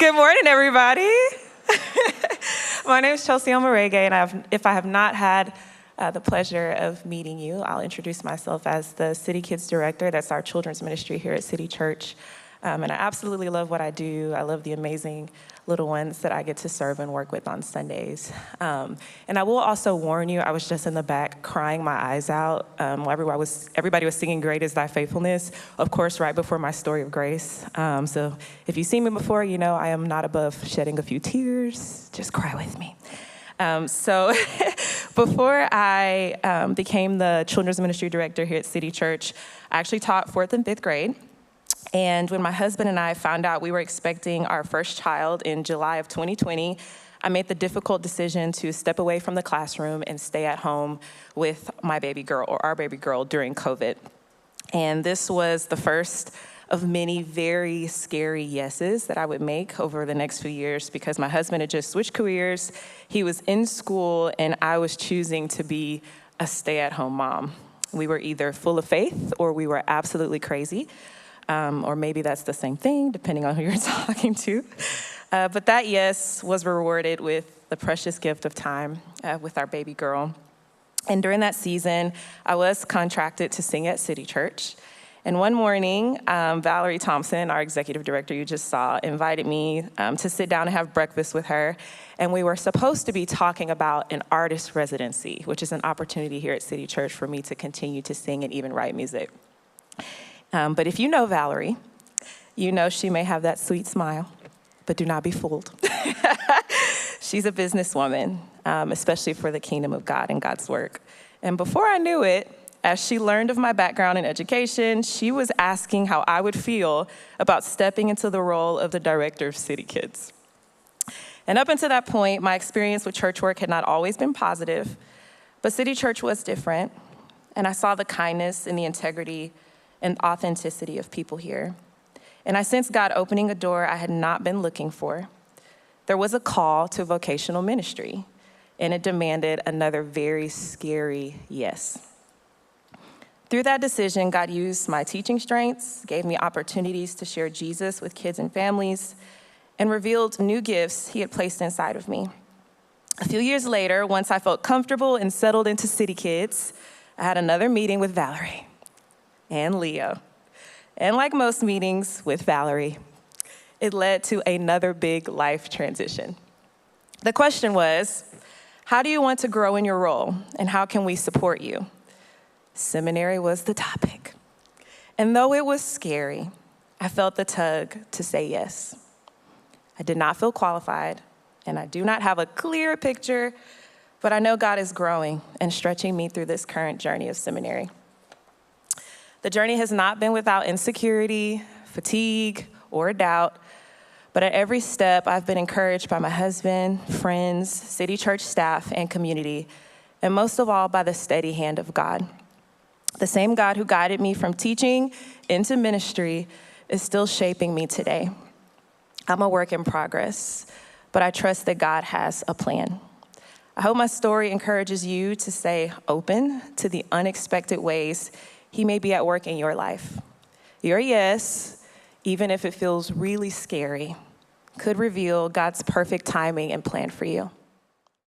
Good morning, everybody. My name is Chelsey Omoregie, and if I have not had the pleasure of meeting you, I'll introduce myself as the City Kids Director. That's our children's ministry here at City Church. And I absolutely love what I do. I love the amazing little ones that I get to serve and work with on Sundays. And I will also warn you, I was just in the back crying my eyes out while everybody was singing Great Is Thy Faithfulness, of course, right before my story of grace. So if you've seen me before, you know I am not above shedding a few tears. Just cry with me. So before I became the children's ministry director here at City Church, I actually taught 4th and 5th grade. And when my husband and I found out we were expecting our first child in July of 2020, I made the difficult decision to step away from the classroom and stay at home with my baby girl, or our baby girl, during COVID. And this was the first of many very scary yeses that I would make over the next few years, because my husband had just switched careers. He was in school, and I was choosing to be a stay-at-home mom. We were either full of faith or we were absolutely crazy. Or maybe that's the same thing, depending on who you're talking to. But that yes was rewarded with the precious gift of time with our baby girl. And during that season, I was contracted to sing at City Church. And one morning, Valerie Thompson, our executive director you just saw, invited me to sit down and have breakfast with her. And we were supposed to be talking about an artist residency, which is an opportunity here at City Church for me to continue to sing and even write music. But if you know Valerie, you know she may have that sweet smile, but do not be fooled. She's a businesswoman, especially for the kingdom of God and God's work. And before I knew it, as she learned of my background in education, she was asking how I would feel about stepping into the role of the director of City Kids. And up until that point, my experience with church work had not always been positive, but City Church was different. And I saw the kindness and the integrity and authenticity of people here. And I sensed God opening a door I had not been looking for. There was a call to vocational ministry, and it demanded another very scary yes. Through that decision, God used my teaching strengths, gave me opportunities to share Jesus with kids and families, and revealed new gifts he had placed inside of me. A few years later, once I felt comfortable and settled into City Kids, I had another meeting with Valerie and Leo. And like most meetings with Valerie, it led to another big life transition. The question was, how do you want to grow in your role, and how can we support you? Seminary was the topic. And though it was scary, I felt the tug to say yes. I did not feel qualified, and I do not have a clear picture, but I know God is growing and stretching me through this current journey of seminary. The journey has not been without insecurity, fatigue, or doubt, but at every step, I've been encouraged by my husband, friends, City Church staff, and community, and most of all, by the steady hand of God. The same God who guided me from teaching into ministry is still shaping me today. I'm a work in progress, but I trust that God has a plan. I hope my story encourages you to stay open to the unexpected ways He may be at work in your life. Your yes, even if it feels really scary, could reveal God's perfect timing and plan for you.